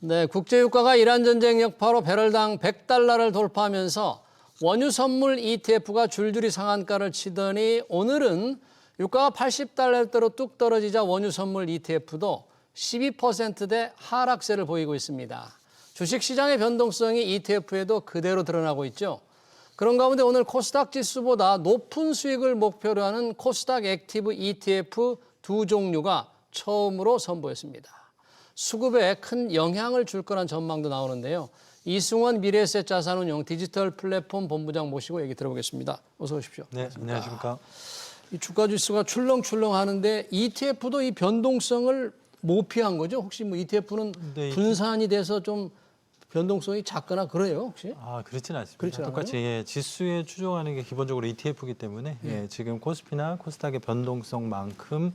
네, 국제유가가 이란 전쟁 여파로 배럴당 100달러를 돌파하면서 원유 선물 ETF가 줄줄이 상한가를 치더니 오늘은 유가가 80달러대로 뚝 떨어지자 원유 선물 ETF도 12%대 하락세를 보이고 있습니다. 주식시장의 변동성이 ETF에도 그대로 드러나고 있죠. 그런 가운데 오늘 코스닥 지수보다 높은 수익을 목표로 하는 코스닥 액티브 ETF 두 종류가 처음으로 선보였습니다. 수급에 큰 영향을 줄 거란 전망도 나오는데요. 이승원 미래에셋 자산운용 디지털 플랫폼 본부장 모시고 얘기 들어보겠습니다. 어서 오십시오. 네, 안녕하십니까. 이 주가 지수가 출렁출렁 하는데 ETF도 이 변동성을 못 피한 거죠? 혹시 뭐 ETF는 네, 분산이 돼서 좀 변동성이 작거나 그래요, 혹시? 그렇지는 않습니다. 그렇지 않아요? 똑같이 지수에 추종하는 게 기본적으로 ETF이기 때문에 지금 코스피나 코스닥의 변동성만큼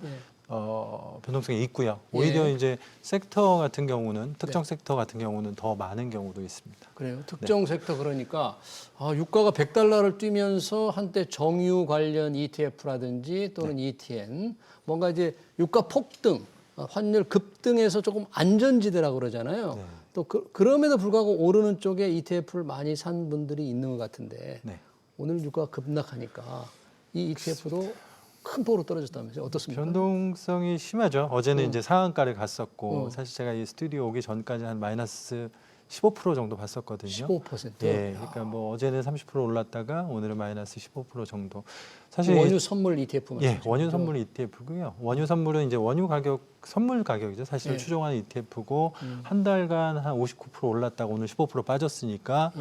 변동성이 있고요. 오히려 이제 섹터 같은 경우는 특정 섹터 같은 경우는 더 많은 경우도 있습니다. 그래요. 특정 섹터 그러니까 유가가 100달러를 뛰면서 한때 정유 관련 ETF라든지 또는 ETN 뭔가 이제 유가 폭등, 환율 급등에서 조금 안전지대라고 그러잖아요. 또 그럼에도 불구하고 오르는 쪽에 ETF를 많이 산 분들이 있는 것 같은데 오늘 유가가 급락하니까 이 ETF도 큰 폭으로 떨어졌다면서요? 어떻습니까? 변동성이 심하죠. 어제는 이제 상한가를 갔었고 사실 제가 이 스튜디오 오기 전까지 한 마이너스 15% 정도 봤었거든요. 15%? 예, 그러니까 뭐 어제는 30% 올랐다가 오늘은 마이너스 15% 정도. 사실 원유 선물 ETF 말씀이시죠? 원유 선물 ETF고요. 원유 선물은 이제 원유 가격 선물 가격이죠. 사실 추종하는 ETF고 한 달간 한 59% 올랐다가 오늘 15% 빠졌으니까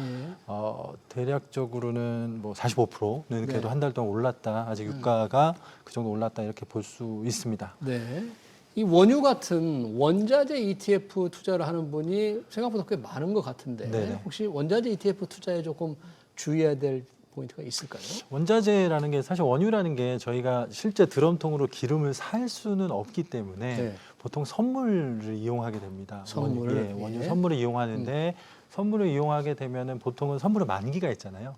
대략적으로는 뭐 45%는 그래도 한 달 동안 올랐다. 아직 유가가 그 정도 올랐다 이렇게 볼 수 있습니다. 네. 이 원유 같은 원자재 ETF 투자를 하는 분이 생각보다 꽤 많은 것 같은데 네네. 혹시 원자재 ETF 투자에 조금 주의해야 될 포인트가 있을까요? 원자재라는 게 사실 원유라는 게 저희가 실제 드럼통으로 기름을 살 수는 없기 때문에 보통 선물을 이용하게 됩니다. 선물. 원유 선물을 이용하는데 선물을 이용하게 되면은 보통은 선물의 만기가 있잖아요.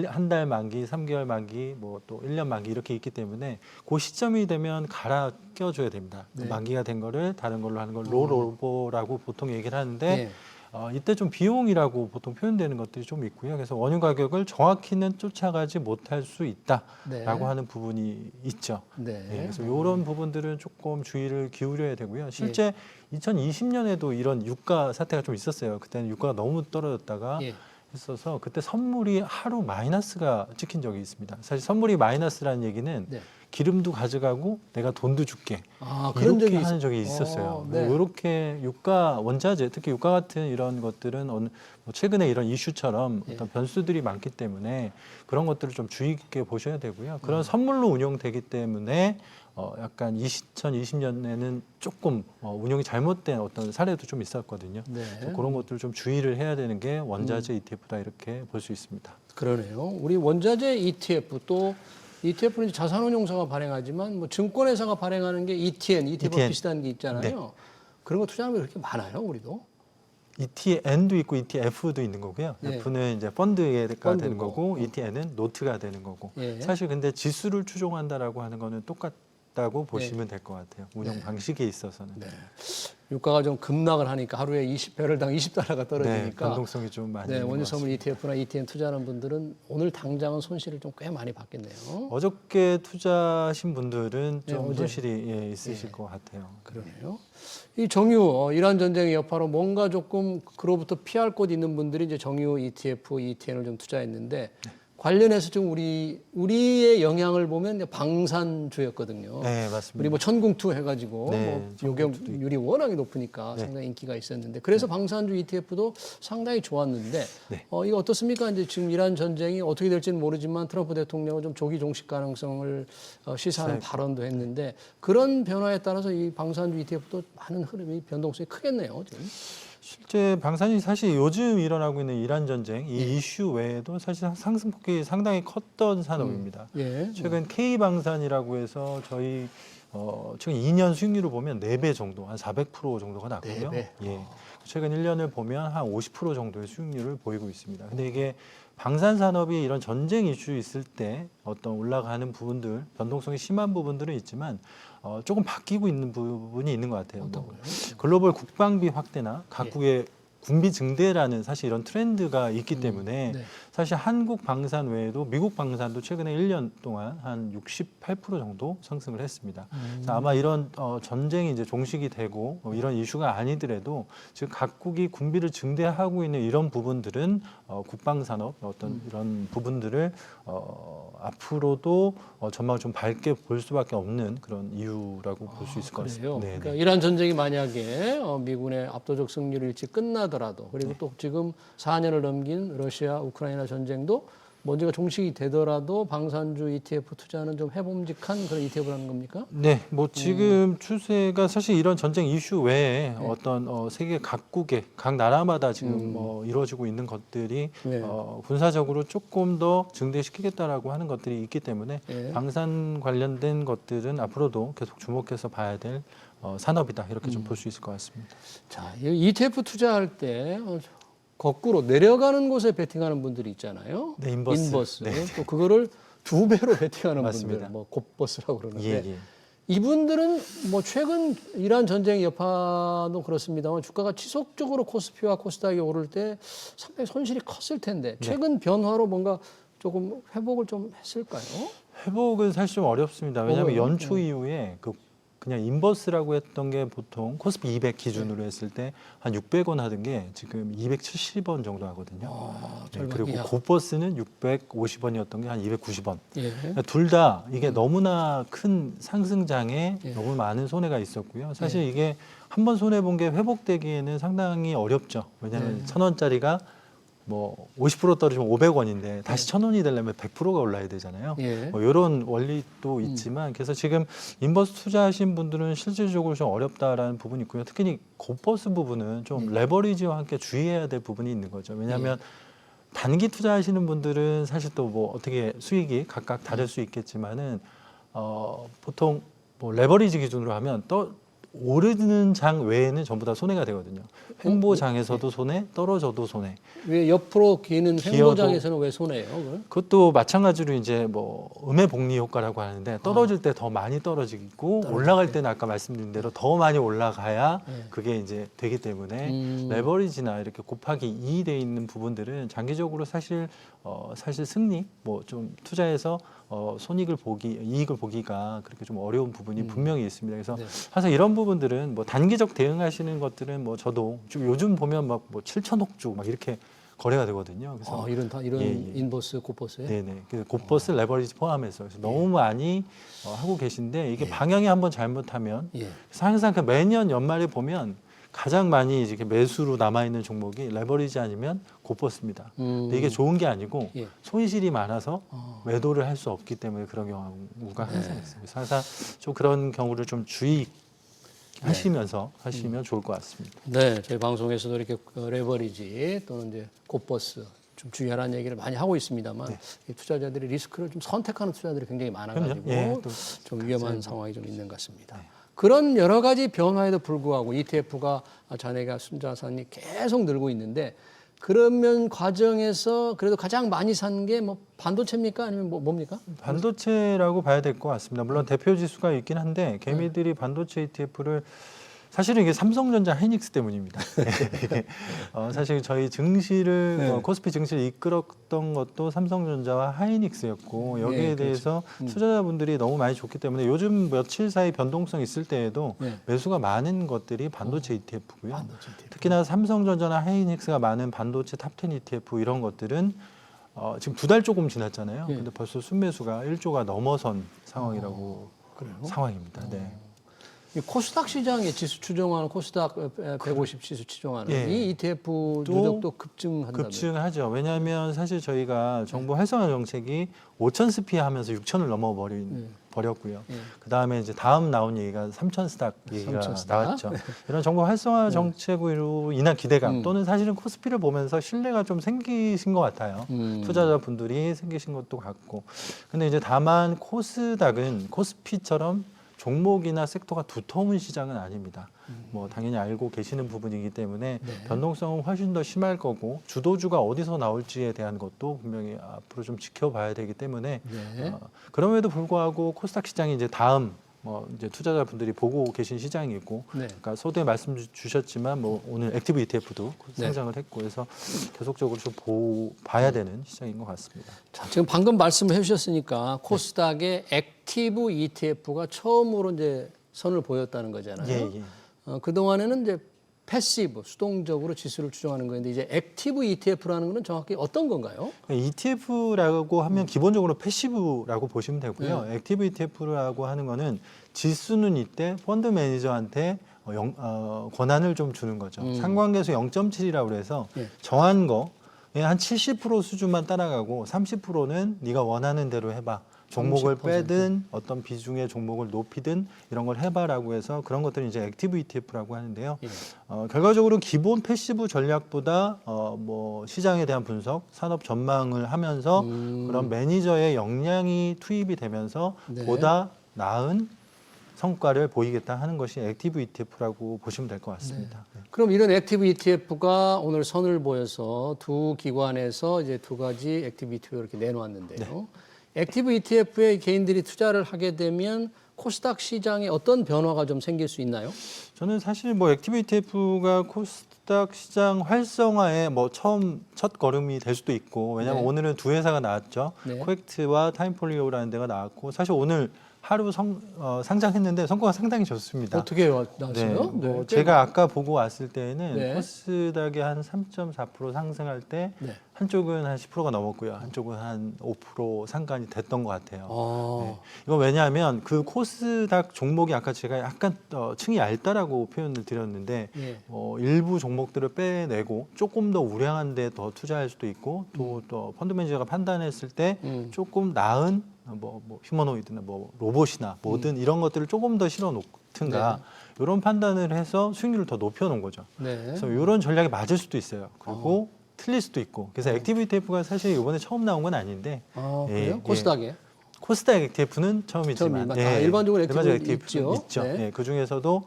한 달 만기, 3개월 만기, 뭐 또 1년 만기 이렇게 있기 때문에 그 시점이 되면 갈아 껴줘야 됩니다. 만기가 된 거를 다른 걸로 하는 걸 롤오버라고 보통 얘기를 하는데 이때 좀 비용이라고 보통 표현되는 것들이 좀 있고요. 그래서 원유 가격을 정확히는 쫓아가지 못할 수 있다라고 하는 부분이 있죠. 그래서 이런 부분들은 조금 주의를 기울여야 되고요. 실제 2020년에도 이런 유가 사태가 좀 있었어요. 그때는 유가가 너무 떨어졌다가 있어서 그때 선물이 하루 마이너스가 찍힌 적이 있습니다. 사실 선물이 마이너스라는 얘기는 기름도 가져가고 내가 돈도 줄게. 그런 적이 하는 적이 있었어요. 이렇게 유가 원자재, 특히 유가 같은 이런 것들은 뭐 최근에 이런 이슈처럼 어떤 변수들이 많기 때문에 그런 것들을 좀 주의 깊게 보셔야 되고요. 그런 선물로 운영되기 때문에 약간 2020년에는 조금 운영이 잘못된 어떤 사례도 좀 있었거든요. 그래서 그런 것들을 좀 주의를 해야 되는 게 원자재 ETF다 이렇게 볼 수 있습니다. 그러네요. 우리 원자재 ETF 또 ETF는 자산운용사가 발행하지만 뭐 증권회사가 발행하는 게 ETF와 비슷한 게 있잖아요. 그런 거 투자하면 그렇게 많아요, 우리도? ETN도 있고 ETF도 있는 거고요. F는 이제 펀드가 되는 거고 ETN은 노트가 되는 거고. 사실 근데 지수를 추종한다라고 하는 거는 똑같다고 보시면 될 것 같아요. 운영 방식에 있어서는. 유가가 좀 급락을 하니까 하루에 배럴당 20달러가 떨어지니까 변동성이 좀 많이 있는 원유 것 선물 같습니다. ETF나 ETN 투자하는 분들은 오늘 당장은 손실을 좀 꽤 많이 받겠네요. 어저께 투자하신 분들은 좀 손실이 있으실 것 같아요. 그러네요. 이 정유 이란 전쟁의 여파로 뭔가 조금 그로부터 피할 곳 있는 분들이 이제 정유 ETF, ETN을 좀 투자했는데 관련해서 지금 우리의 영향을 보면 방산주였거든요. 네, 맞습니다. 우리 뭐 천궁투 해가지고 뭐 요격률이 워낙에 높으니까 상당히 인기가 있었는데 그래서 방산주 ETF도 상당히 좋았는데 이거 어떻습니까? 이제 지금 이란 전쟁이 어떻게 될지는 모르지만 트럼프 대통령은 좀 조기 종식 가능성을 시사하는 발언도 했는데 그런 변화에 따라서 이 방산주 ETF도 많은 흐름이 변동성이 크겠네요. 지금. 실제 방산이 사실 요즘 일어나고 있는 이란 전쟁 이 이슈 외에도 사실 상승폭이 상당히 컸던 산업입니다. 최근 K방산이라고 해서 저희 최근 2년 수익률을 보면 4배 정도, 한 400% 정도가 났고요. 최근 1년을 보면 한 50% 정도의 수익률을 보이고 있습니다. 근데 이게 방산 산업이 이런 전쟁 이슈 있을 때 어떤 올라가는 부분들, 변동성이 심한 부분들은 있지만 조금 바뀌고 있는 부분이 있는 것 같아요. 어떤 거요? 글로벌 국방비 확대나 각국의 군비 증대라는 사실 이런 트렌드가 있기 때문에 네. 사실 한국 방산 외에도 미국 방산도 최근에 1년 동안 한 68% 정도 상승을 했습니다. 그래서 아마 이런 전쟁이 이제 종식이 되고 이런 이슈가 아니더라도 지금 각국이 군비를 증대하고 있는 이런 부분들은 국방산업 어떤 이런 부분들을 앞으로도 전망을 좀 밝게 볼 수밖에 없는 그런 이유라고 볼 수 있을 것 같습니다. 네, 그러니까 이란 전쟁이 만약에 미군의 압도적 승리를 일찍 끝나더라도 그리고 또 지금 4년을 넘긴 러시아 우크라이나 전쟁도 먼저가 종식이 되더라도 방산주 ETF 투자는 좀 해봄직한 그런 ETF라는 겁니까? 네, 뭐 지금 추세가 사실 이런 전쟁 이슈 외에 어떤 세계 각국의 각 나라마다 지금 이루어지고 있는 것들이 네. 군사적으로 조금 더 증대시키겠다라고 하는 것들이 있기 때문에 방산 관련된 것들은 앞으로도 계속 주목해서 봐야 될 산업이다 이렇게 좀 볼 수 있을 것 같습니다. 자, 이 ETF 투자할 때 거꾸로 내려가는 곳에 베팅하는 분들이 있잖아요. 네, 인버스. 네. 또 그거를 2배로 베팅하는 맞습니다. 분들, 뭐 곧버스라고 그러는데 예. 이분들은 뭐 최근 이란 전쟁 여파도 그렇습니다만 주가가 지속적으로 코스피와 코스닥이 오를 때 상당히 손실이 컸을 텐데 최근 변화로 뭔가 조금 회복을 좀 했을까요? 회복은 사실 좀 어렵습니다. 왜냐하면 어려워요? 연초 이후에 그냥 인버스라고 했던 게 보통 코스피 200 기준으로 했을 때 한 600원 하던 게 지금 270원 정도 하거든요. 그리고 곧버스는 650원이었던 게 한 290원. 둘 다 이게 너무나 큰 상승장에 너무 많은 손해가 있었고요. 사실 이게 한 번 손해 본 게 회복되기에는 상당히 어렵죠. 왜냐하면 1,000원짜리가 뭐 50% 떨어지면 500원인데 다시 1,000원이 되려면 100%가 올라야 되잖아요. 뭐 이런 원리도 있지만 그래서 지금 인버스 투자하신 분들은 실질적으로 좀 어렵다라는 부분이 있고요. 특히 곧버스 부분은 좀 레버리지와 함께 주의해야 될 부분이 있는 거죠. 왜냐하면 단기 투자하시는 분들은 사실 또 뭐 어떻게 수익이 각각 다를 수 있겠지만은 보통 뭐 레버리지 기준으로 하면 오르는 장 외에는 전부 다 손해가 되거든요. 횡보장에서도 손해, 떨어져도 손해. 왜 옆으로 기는 횡보장에서는 왜 손해예요? 그걸? 그것도 마찬가지로 이제 뭐 음해복리 효과라고 하는데 떨어질 때 더 많이 떨어지고 올라갈 때는 아까 말씀드린 대로 더 많이 올라가야 그게 이제 되기 때문에 레버리지나 이렇게 곱하기 2 돼 있는 부분들은 장기적으로 사실 승리 뭐 좀 투자해서 이익을 보기가 그렇게 좀 어려운 부분이 분명히 있습니다. 그래서 사실 이런 부분들은 뭐 단기적 대응하시는 것들은 뭐 저도 좀 요즘 보면 막 뭐 7천억 주 막 이렇게 거래가 되거든요. 그래서 이런 인버스, 곧버스에? 네네. 그래서 곧버스 레버리지 포함해서 그래서 너무 많이 하고 계신데 이게 방향이 한번 잘못하면 그래서 항상 매년 연말에 보면 가장 많이 이렇게 매수로 남아 있는 종목이 레버리지 아니면 곧버스입니다. 근데 이게 좋은 게 아니고 손실이 많아서 매도를 할 수 없기 때문에 그런 경우가 항상 있어요. 그래서 항상 좀 그런 경우를 좀 주의하시면서 하시면 좋을 것 같습니다. 네, 저희 방송에서도 이렇게 레버리지 또는 이제 곧버스 좀 주의하라는 얘기를 많이 하고 있습니다만 이 투자자들이 리스크를 좀 선택하는 투자들이 굉장히 많아가지고 좀 위험한 상황이 좀 있는 것 같습니다. 그런 여러 가지 변화에도 불구하고 ETF가 잔해가 순자산이 계속 늘고 있는데 그러면 과정에서 그래도 가장 많이 산 게 뭐 반도체입니까? 아니면 뭡니까? 반도체라고 봐야 될 것 같습니다. 물론 대표 지수가 있긴 한데 개미들이 반도체 ETF를 사실은 이게 삼성전자 하이닉스 때문입니다. 사실 저희 증시를 코스피 증시를 이끌었던 것도 삼성전자와 하이닉스였고 여기에 대해서 투자자분들이 너무 많이 줬기 때문에 요즘 며칠 사이 변동성 있을 때에도 매수가 많은 것들이 반도체 ETF고요. 특히나 삼성전자나 하이닉스가 많은 반도체 탑10 ETF 이런 것들은 지금 2달 조금 지났잖아요. 근데 벌써 순매수가 1조가 넘어선 상황이라고 상황입니다. 네. 이 코스닥 시장의 지수 추종하는 코스닥 150 지수 추종하는 이 ETF 누적도 급증한다고요? 급증하죠. 왜냐하면 사실 저희가 정부 활성화 정책이 5천 스피 하면서 6천을 넘어버렸고요. 그 다음에 이제 다음 나온 얘기가 3천 스닥 얘기가 나왔죠. 이런 정부 활성화 정책으로 인한 기대감 또는 사실은 코스피를 보면서 신뢰가 좀 생기신 것 같아요. 투자자분들이 생기신 것도 같고. 근데 이제 다만 코스닥은 코스피처럼 종목이나 섹터가 두터운 시장은 아닙니다. 뭐 당연히 알고 계시는 부분이기 때문에 변동성은 훨씬 더 심할 거고 주도주가 어디서 나올지에 대한 것도 분명히 앞으로 좀 지켜봐야 되기 때문에 그럼에도 불구하고 코스닥 시장이 이제 다음 이제 투자자분들이 보고 계신 시장이고, 네. 그러니까 소두에 말씀 주셨지만 뭐 오늘 액티브 ETF도 네. 상장을 했고 해서 계속적으로 좀 봐야 되는 시장인 것 같습니다. 자, 지금 방금 말씀을 해주셨으니까 코스닥의 액티브 ETF가 처음으로 이제 선을 보였다는 거잖아요. 예. 그 동안에는 이제 패시브, 수동적으로 지수를 추정하는 건데 이제 액티브 ETF라는 것은 정확히 어떤 건가요? ETF라고 하면 기본적으로 패시브라고 보시면 되고요. 액티브 ETF라고 하는 거는 지수는 이때 펀드 매니저한테 권한을 좀 주는 거죠. 상관계수 0.7이라고 그래서 정한 거 한 70% 수준만 따라가고 30%는 네가 원하는 대로 해봐. 종목을 30%. 빼든 어떤 비중의 종목을 높이든 이런 걸 해봐라고 해서 그런 것들을 이제 액티브 ETF라고 하는데요. 결과적으로 기본 패시브 전략보다 뭐 시장에 대한 분석, 산업 전망을 하면서 그런 매니저의 역량이 투입이 되면서 네. 보다 나은 성과를 보이겠다 하는 것이 액티브 ETF라고 보시면 될 것 같습니다. 네. 그럼 이런 액티브 ETF가 오늘 선을 보여서 두 기관에서 이제 두 가지 액티브 ETF를 이렇게 내놓았는데요. 액티브 ETF에 개인들이 투자를 하게 되면 코스닥 시장에 어떤 변화가 좀 생길 수 있나요? 저는 사실 뭐 액티브 ETF가 코스닥 시장 활성화에 뭐 첫 걸음이 될 수도 있고, 왜냐하면 네. 오늘은 두 회사가 나왔죠. 네. 코엑트와 타임폴리오라는 데가 나왔고, 사실 오늘 하루 상장했는데 성과가 상당히 좋습니다. 어떻게 나왔어요? 뭐 제가 아까 보고 왔을 때에는 네. 코스닥이 한 3.4% 상승할 때 네. 한쪽은 한 10%가 넘었고요. 한쪽은 한 5% 상관이 됐던 것 같아요. 아, 이건 왜냐하면 그 코스닥 종목이 아까 제가 약간 층이 얇다라고 표현을 드렸는데 예. 일부 종목들을 빼내고 조금 더 우량한 데 더 투자할 수도 있고 또 펀드 매니저가 판단했을 때 조금 나은 뭐 휴머노이드나 뭐 로봇이나 뭐든 이런 것들을 조금 더 실어 놓든가 이런 판단을 해서 수익률을 더 높여 놓은 거죠. 네. 그래서 이런 전략이 맞을 수도 있어요. 그리고 틀릴 수도 있고. 그래서 액티브 ETF가 사실 이번에 처음 나온 건 아닌데 그래요? 코스닥에? 코스닥 ETF는 처음이지만 일반적으로 액티브 ETF는 있죠. 네. 그 중에서도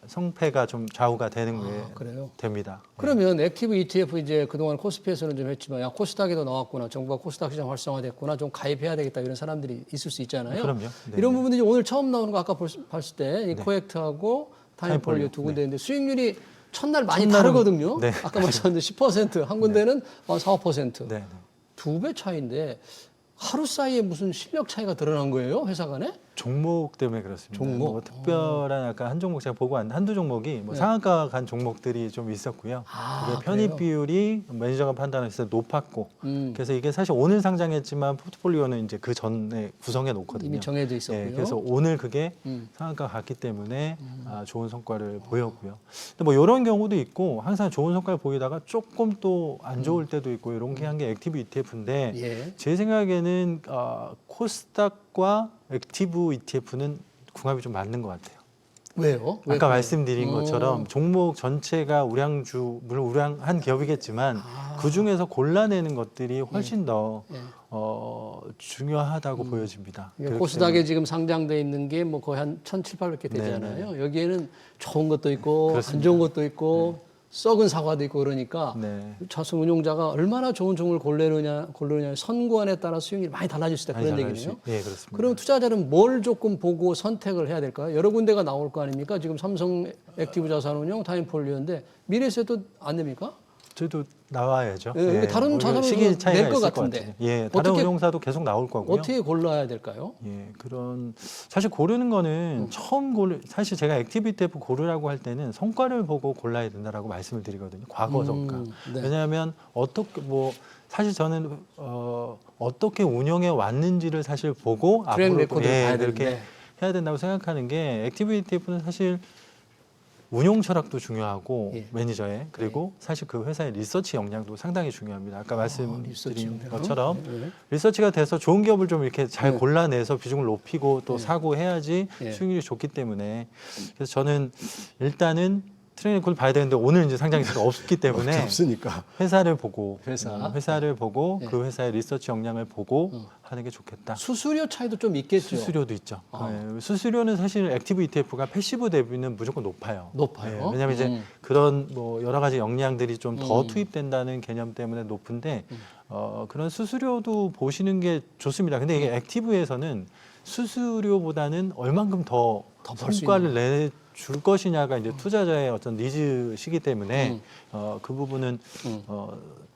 성패가 좀 좌우가 되는 게 그래요? 됩니다. 그러면 액티브 ETF 이제 그동안 코스피에서는 좀 했지만 야 코스닥에도 나왔구나, 정부가 코스닥 시장 활성화됐구나, 좀 가입해야 되겠다 이런 사람들이 있을 수 있잖아요. 그럼요. 이런 부분들이 오늘 처음 나오는 거 아까 봤을 때 이 코액트하고 타임폴리오 타임폴리오. 두 군데인데 수익률이 첫날 많이 첫날은- 다르거든요. 네. 아까 말씀드린 10%, 한 군데는 4, 5%. 네. 두 배 차이인데 하루 사이에 무슨 실력 차이가 드러난 거예요, 회사 간에? 종목 때문에 그렇습니다. 종목? 뭐 특별한 약간 한 종목 제가 보고 왔는데 한두 종목이 뭐 상한가 간 종목들이 좀 있었고요. 그게 편입 그래요? 비율이 매니저가 판단했을 때 높았고, 그래서 이게 사실 오늘 상장했지만 포트폴리오는 이제 그 전에 구성해 놓거든요. 이미 정해져 있었고요. 그래서 오늘 그게 상한가 갔기 때문에 좋은 성과를 보였고요. 근데 뭐 이런 경우도 있고 항상 좋은 성과를 보이다가 조금 또 안 좋을 때도 있고 이런 게 한 게 액티브 ETF인데 예. 제 생각에는 코스닥과 액티브 ETF는 궁합이 좀 맞는 것 같아요. 왜요? 왜 아까 그래요? 말씀드린 것처럼 종목 전체가 우량주, 물론 우량한 기업이겠지만 그 중에서 골라내는 것들이 훨씬 더 중요하다고 보여집니다. 그러니까 그렇기 코스닥에 지금 상장돼 있는 게 뭐 거의 한 1,700개 되잖아요. 여기에는 좋은 것도 있고 그렇습니다. 안 좋은 것도 있고 썩은 사과도 있고 그러니까 네. 자수 운용자가 얼마나 좋은 종을 고르느냐 선구안에 따라 수익률이 많이 달라질 수 있다 많이 그런 달라질 얘기네요. 수- 예, 그렇습니다. 그럼 투자자는 뭘 조금 보고 선택을 해야 될까요? 여러 군데가 나올 거 아닙니까? 지금 삼성 액티브 자산운용, 타임폴리오인데 미래에셋도 안 됩니까? 저희도 나와야죠. 예, 근데 다른 오히려 자산운용은 시기 차이가 낼 것 있을 같은데. 같아요. 예, 다른 어떻게- 운용사도 계속 나올 거고요. 어떻게 골라야 될까요? 예, 사실 고르는 거는 사실 제가 액티브 ETF 고르라고 할 때는 성과를 보고 골라야 된다라고 말씀을 드리거든요. 과거 성과. 네. 왜냐하면 사실 저는 어떻게 운영해 왔는지를 사실 보고 트랙 앞으로 레코드를 봐야 그렇게 되는데. 해야 된다고 생각하는 게 액티브 ETF는 사실 운용 철학도 중요하고 예. 매니저의 그리고 사실 그 회사의 리서치 역량도 상당히 중요합니다. 아까 리서치 말씀드린 역량. 것처럼 네. 리서치가 돼서 좋은 기업을 좀 이렇게 잘 네. 골라내서 비중을 높이고 또 사고 해야지 네. 수익률이 좋기 때문에 그래서 저는 일단은 트레이닝 봐야 되는데 오늘 이제 상장이 없기 때문에 없으니까. 회사를 보고 회사를 보고 네. 그 회사의 리서치 역량을 보고 하는 게 좋겠다. 수수료 차이도 좀 있겠죠. 수수료도 있죠. 네, 수수료는 사실 액티브 ETF가 패시브 대비는 무조건 높아요. 높아요? 네, 왜냐하면 이제 그런 뭐 여러 가지 역량들이 좀 더 투입된다는 개념 때문에 높은데 그런 수수료도 보시는 게 좋습니다. 근데 이게 액티브에서는 수수료보다는 얼만큼 더 벌수 성과를 내줄 것이냐가 이제 투자자의 어떤 니즈시기 때문에 그 부분은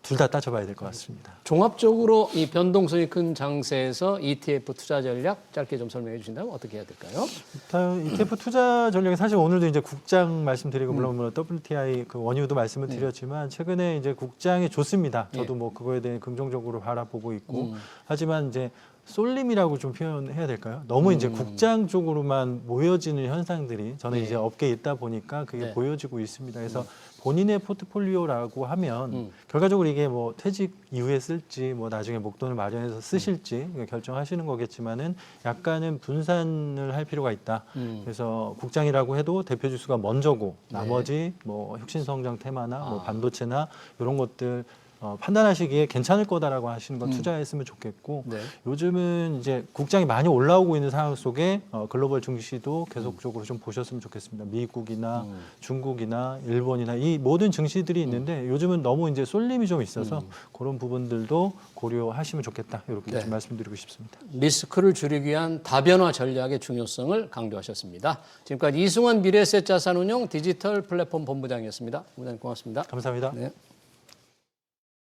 둘 다 따져봐야 될 것 같습니다. 종합적으로 이 변동성이 큰 장세에서 ETF 투자 전략 짧게 좀 설명해 주신다면 어떻게 해야 될까요? 일단 ETF 투자 전략이 사실 오늘도 이제 국장 말씀드리고 물론 WTI 그 원유도 말씀을 드렸지만 최근에 이제 국장이 좋습니다. 저도 뭐 그거에 대해 긍정적으로 바라보고 있고 하지만 이제 쏠림이라고 좀 표현해야 될까요? 너무 이제 국장 쪽으로만 모여지는 현상들이 저는 이제 업계에 있다 보니까 그게 보여지고 있습니다. 그래서 본인의 포트폴리오라고 하면 결과적으로 이게 뭐 퇴직 이후에 쓸지 뭐 나중에 목돈을 마련해서 쓰실지 결정하시는 거겠지만은 약간은 분산을 할 필요가 있다. 그래서 국장이라고 해도 대표 지수가 먼저고 나머지 뭐 혁신성장 테마나 뭐 반도체나 이런 것들 판단하시기에 괜찮을 거다라고 하시는 건 투자했으면 좋겠고 요즘은 이제 국장이 많이 올라오고 있는 상황 속에 글로벌 증시도 계속적으로 좀 보셨으면 좋겠습니다. 미국이나 중국이나 일본이나 이 모든 증시들이 있는데 요즘은 너무 이제 쏠림이 좀 있어서 그런 부분들도 고려하시면 좋겠다 이렇게 좀 말씀드리고 싶습니다. 리스크를 줄이기 위한 다변화 전략의 중요성을 강조하셨습니다. 지금까지 이승원 미래에셋 자산운용 디지털 플랫폼 본부장이었습니다. 본부장님 고맙습니다. 감사합니다. 네.